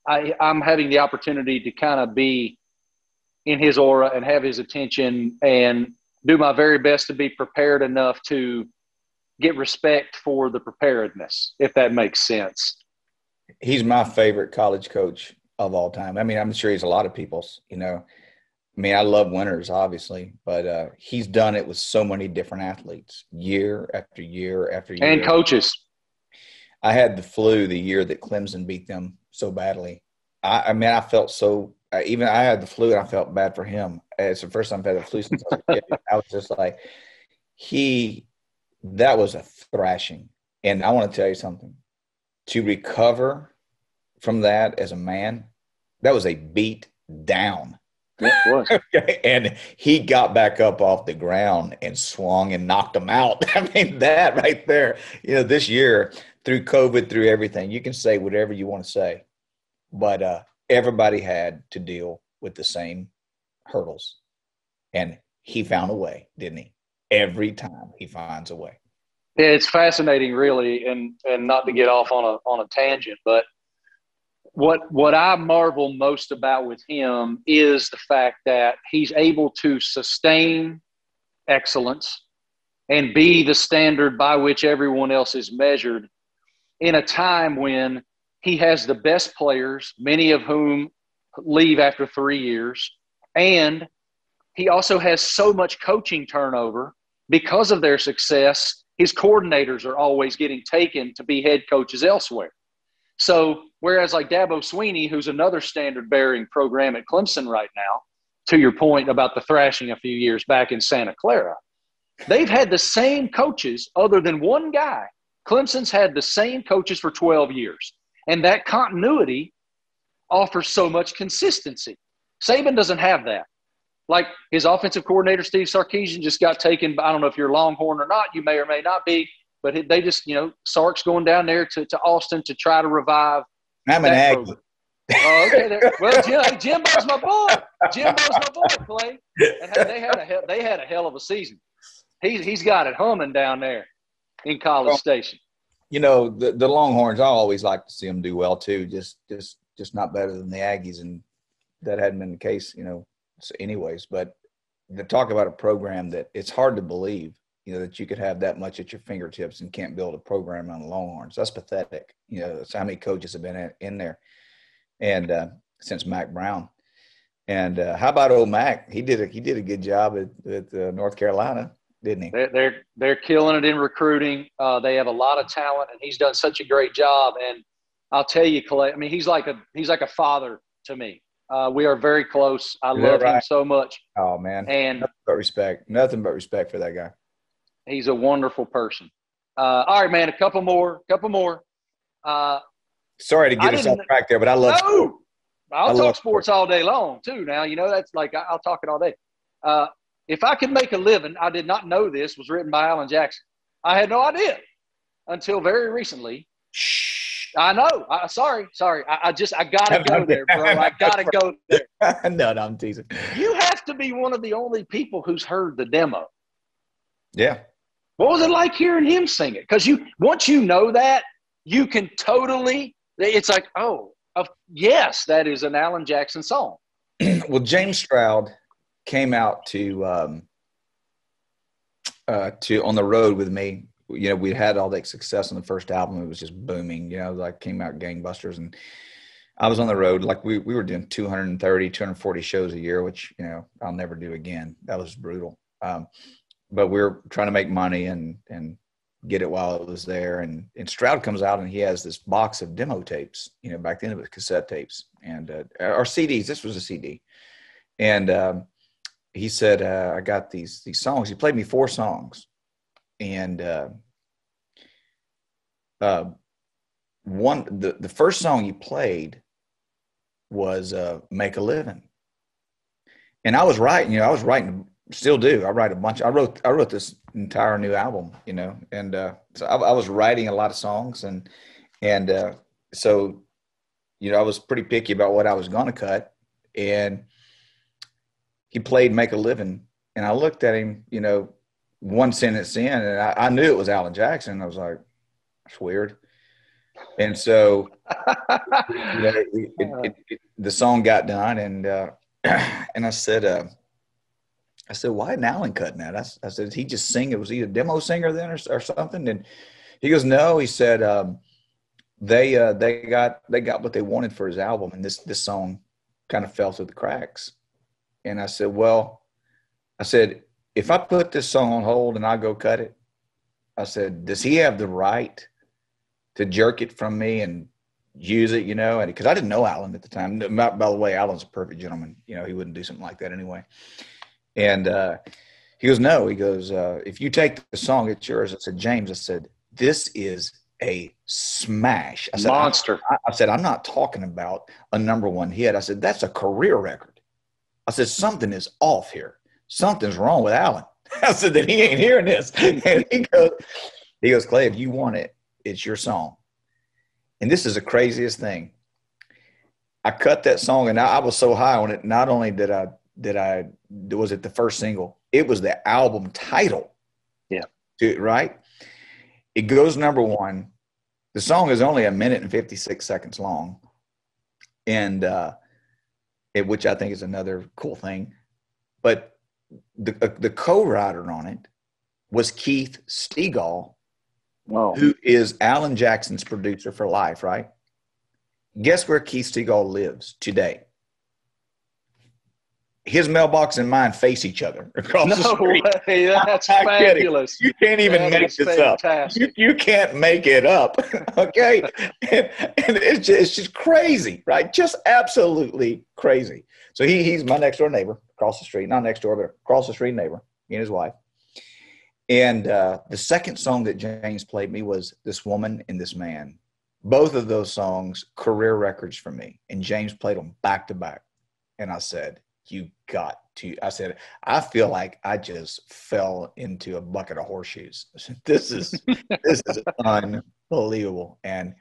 I'm having the opportunity to kind of be in his aura and have his attention and do my very best to be prepared enough to get respect for the preparedness, if that makes sense. He's my favorite college coach of all time. I mean, I'm sure he's a lot of people's, I mean, I love winners, obviously, but he's done it with so many different athletes, year after year after year. And coaches. I had the flu the year that Clemson beat them so badly. I mean, I felt so – I had the flu and I felt bad for him. It's the first time I've had the flu since I was a kid. I was just like, that was a thrashing. And I want to tell you something. To recover from that as a man, that was a beat down. Yeah, it was. Okay. And he got back up off the ground and swung and knocked him out. I mean, that right there, this year through COVID, through everything, you can say whatever you want to say, but everybody had to deal with the same hurdles. And he found a way, didn't he? Every time he finds a way. Yeah, it's fascinating, really, and not to get off on a tangent, but what I marvel most about with him is the fact that he's able to sustain excellence and be the standard by which everyone else is measured in a time when he has the best players, many of whom leave after 3 years, and he also has so much coaching turnover because of their success. His coordinators are always getting taken to be head coaches elsewhere. So whereas like Dabo Swinney, who's another standard-bearing program at Clemson right now, to your point about the thrashing a few years back in Santa Clara, they've had the same coaches other than one guy. Clemson's had the same coaches for 12 years. And that continuity offers so much consistency. Saban doesn't have that. Like his offensive coordinator, Steve Sarkisian, just got taken. I don't know if you're Longhorn or not. You may or may not be. But they just, Sark's going down there to Austin to try to revive. I'm an Aggie. Oh, okay. There. Well, Jimbo's my boy. Jimbo's my boy, Clay. And hey, they had a hell of a season. He's got it humming down there in College Station. The Longhorns, I always like to see them do well too. Just not better than the Aggies, and that hadn't been the case, So anyways, but to talk about a program that it's hard to believe, that you could have that much at your fingertips and can't build a program on the Longhorns. That's pathetic. That's how many coaches have been in there, and since Mac Brown. And how about old Mac? He did a good job at North Carolina, didn't he? They're killing it in recruiting. They have a lot of talent, and he's done such a great job. And I'll tell you, Clay, I mean, he's like a father to me. We are very close. I love him so much. Oh man, and nothing but respect for that guy. He's a wonderful person. All right, man, a couple more. Sorry to get us off track there, but I love sports. I'll talk sports all day long too. Now, that's like I'll talk it all day. If I could make a living, I did not know this was written by Alan Jackson. I had no idea until very recently. I know. Sorry. I gotta go there, bro. I gotta go there. No, I'm teasing. You have to be one of the only people who's heard the demo. Yeah. What was it like hearing him sing it? Because once you know that, you can totally. It's like, yes, that is an Alan Jackson song. Well, James Stroud came out to on the road with me. We had all that success on the first album. It was just booming, came out gangbusters. And I was on the road. Like we were doing 230, 240 shows a year, which, I'll never do again. That was brutal. But we were trying to make money and get it while it was there. And Stroud comes out and he has this box of demo tapes, back then it was cassette tapes and or CDs. This was a CD. And he said, I got these songs. He played me 4 songs. And the first song he played was Make a Living. And I was writing, still do. I write a bunch. I wrote this entire new album, and so I was writing a lot of songs and so, I was pretty picky about what I was going to cut. And he played Make a Living. And I looked at him, one sentence in, and I knew it was Alan Jackson. I was like, that's weird. And so, the song got done, and I said, why didn't Alan cut that? I said, did he just sing? It was he a demo singer then or something? And he goes, no. He said, they got what they wanted for his album, and this song kind of fell through the cracks. And I said, if I put this song on hold and I go cut it, I said, does he have the right to jerk it from me and use it, and because I didn't know Alan at the time. By the way, Alan's a perfect gentleman. He wouldn't do something like that anyway. And he goes, no. He goes, if you take the song, it's yours. I said, James, this is a smash. I said, monster. I said, I'm not talking about a number 1 hit. I said, that's a career record. I said, something is off here. Something's wrong with Alan. I said that he ain't hearing this. And he goes, Clay, if you want it, it's your song. And this is the craziest thing. I cut that song and I was so high on it. Not only was it the first single, it was the album title. Yeah. Right. It goes number 1. The song is only 1 minute and 56 seconds long. And, which I think is another cool thing. But the co-writer on it was Keith Stegall, Oh. who is Alan Jackson's producer for life, right? Guess where Keith Stegall lives today? His mailbox and mine face each other across the street. Way. That's I'm fabulous. kidding. You can't even That make is this fantastic. up. You can't make it up. Okay. and it's just crazy, right? Just absolutely crazy. So he's my next door neighbor across the street, not next door, but across the street neighbor, he and his wife. And the second song that James played me was This Woman and This Man. Both of those songs, career records for me. And James played them back to back. And I said, I feel like I just fell into a bucket of horseshoes. This is unbelievable. And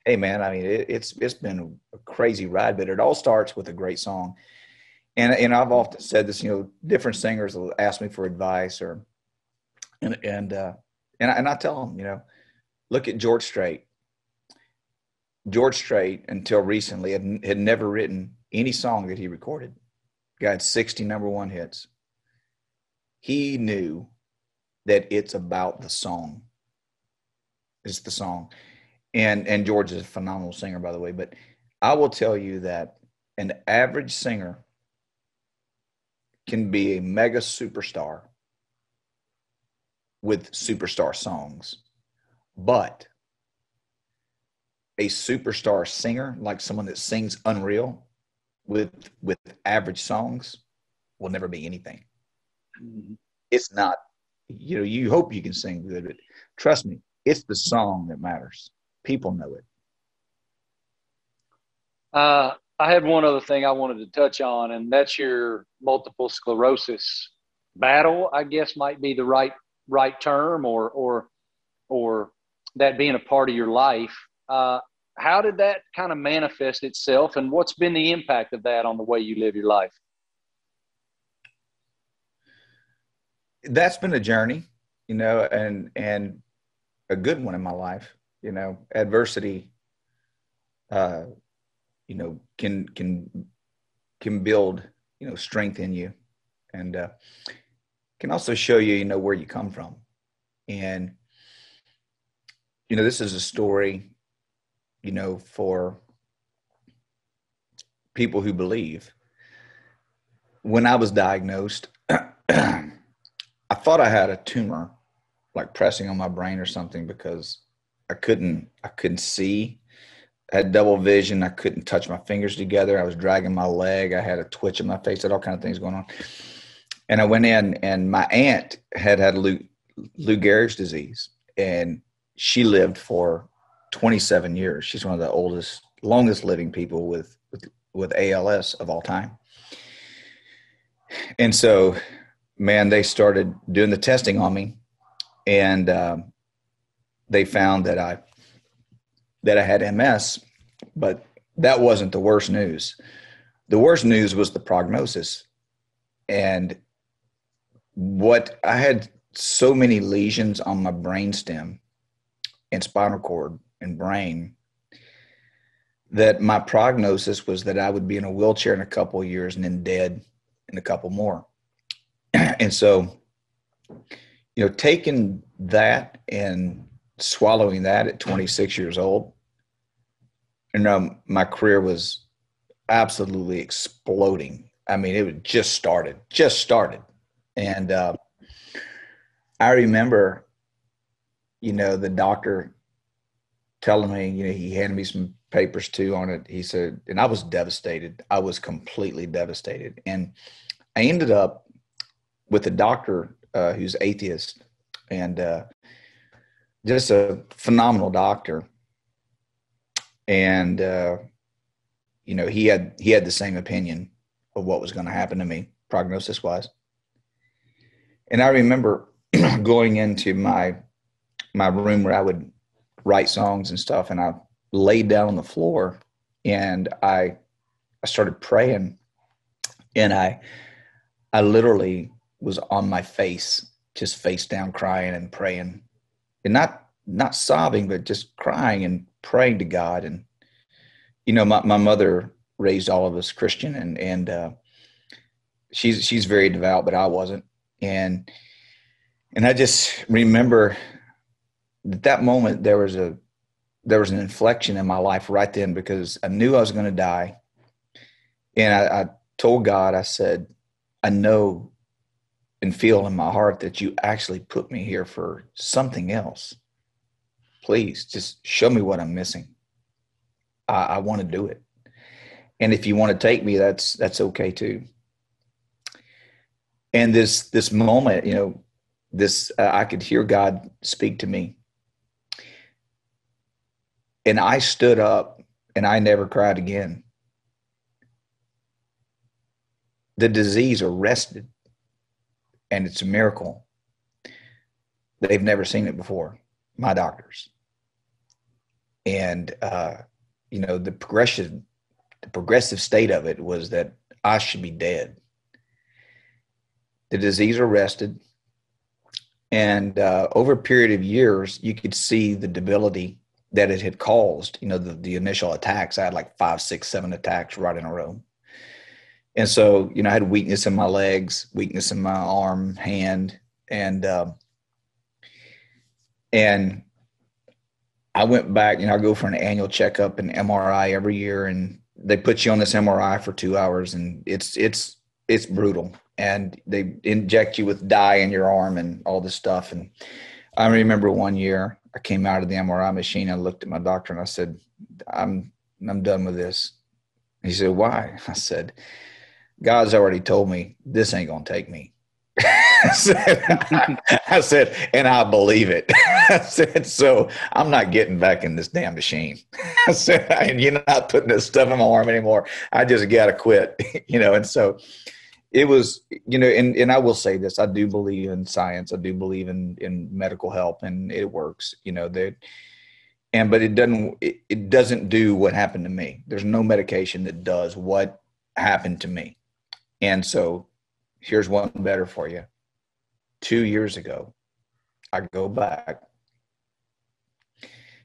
hey, man, I mean, it's been a crazy ride, but it all starts with a great song. And I've often said this, different singers will ask me for advice and I tell them, look at George Strait. George Strait, until recently, had never written any song that he recorded. Guy had 60 number one hits. He knew that it's about the song. It's the song. And George is a phenomenal singer, by the way. But I will tell you that an average singer can be a mega superstar with superstar songs. But a superstar singer, like someone that sings unreal with average songs, will never be anything. Mm-hmm. It's not, you hope you can sing good, but trust me, it's the song that matters. People know it. I had one other thing I wanted to touch on, and that's your multiple sclerosis battle, I guess might be the right term, or that being a part of your life. How did that kind of manifest itself, and what's been the impact of that on the way you live your life? That's been a journey, and a good one in my life. Adversity, can build, strength in you, and can also show you, where you come from. And, this is a story, for people who believe. When I was diagnosed, I thought I had a tumor, like pressing on my brain or something, because I couldn't see. I had double vision. I couldn't touch my fingers together. I was dragging my leg. I had a twitch in my face. I had all kinds of things going on. And I went in, and my aunt had Lou Gehrig's disease, and she lived for 27 years. She's one of the longest living people with ALS of all time. And so, man, they started doing the testing on me, and they found that I had MS, but that wasn't the worst news. The worst news was the prognosis. And I had so many lesions on my brainstem and spinal cord and brain that my prognosis was that I would be in a wheelchair in a couple of years and then dead in a couple more. And so, taking that and swallowing that at 26 years old, my career was absolutely exploding. I mean, it had just started. And I remember, the doctor telling me, he handed me some papers too on it. He said, and I was devastated. I was completely devastated. And I ended up with a doctor who's atheist, and just a phenomenal doctor. And, he had the same opinion of what was going to happen to me, prognosis wise. And I remember going into my room where I would write songs and stuff, and I laid down on the floor, and I started praying, and I literally was on my face, just face down, crying and praying, and not sobbing, but just crying and praying to God. And my mother raised all of us Christian, and she's very devout, but I wasn't. And And I just remember that moment there was an inflection in my life right then, because I knew I was going to die. And I told God, I said, I know and feel in my heart that you actually put me here for something else. Please just show me what I'm missing. I want to do it. And if you want to take me, that's okay too. And this moment, I could hear God speak to me. And I stood up and I never cried again. The disease arrested, and it's a miracle. They've never seen it before, my doctors. And, the progressive state of it was that I should be dead. The disease arrested. And over a period of years, you could see the debility that it had caused. The initial attacks, I had like 5, 6, 7 attacks right in a row. And so, I had weakness in my legs, weakness in my arm, hand, and I went back. I go for an annual checkup and MRI every year, and they put you on this MRI for 2 hours, and it's brutal. And they inject you with dye in your arm and all this stuff. And I remember one year I came out of the MRI machine. I looked at my doctor and I said, I'm done with this. He said, why? I said, God's already told me this ain't going to take me. I said, and I believe it. I said, so I'm not getting back in this damn machine. I said, you're not putting this stuff in my arm anymore. I just got to quit, and so it was, and I will say this, I do believe in science. I do believe in medical help, and it works, but it doesn't do what happened to me. There's no medication that does what happened to me. And so here's one better for you. 2 years ago, I go back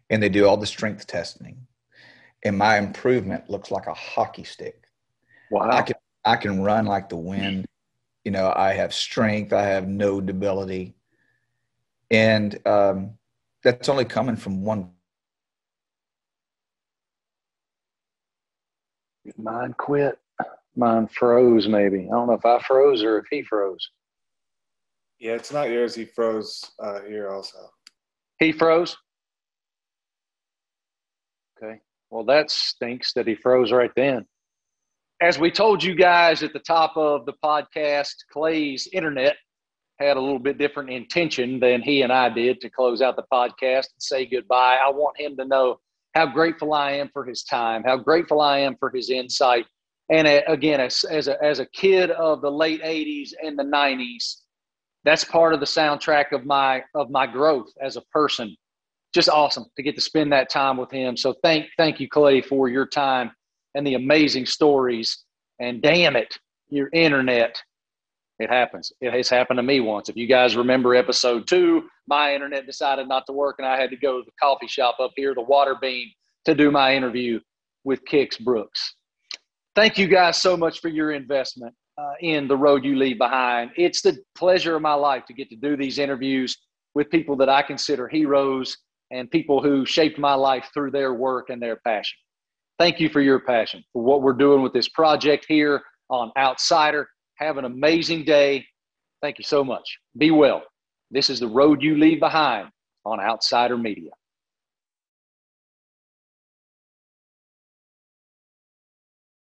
and they do all the strength testing, and my improvement looks like a hockey stick. Wow. I can run like the wind. I have strength. I have no debility. And that's only coming from one. Mine quit. Mine froze maybe. I don't know if I froze or if he froze. Yeah, it's not yours. He froze here also. He froze? Okay. Well, that stinks that he froze right then. As we told you guys at the top of the podcast, Clay's internet had a little bit different intention than he and I did to close out the podcast and say goodbye. I want him to know how grateful I am for his time, how grateful I am for his insight. And again, as a kid of the late 80s and the 90s, that's part of the soundtrack of my growth as a person. Just awesome to get to spend that time with him. So thank you, Clay, for your time and the amazing stories. And damn it, your internet. It happens. It has happened to me once. If you guys remember episode 2, my internet decided not to work, and I had to go to the coffee shop up here, the Water Bean, to do my interview with Kix Brooks. Thank you guys so much for your investment in The Road You Leave Behind. It's the pleasure of my life to get to do these interviews with people that I consider heroes and people who shaped my life through their work and their passion. Thank you for your passion, for what we're doing with this project here on Outsider. Have an amazing day. Thank you so much. Be well. This is The Road You Leave Behind on Outsider Media.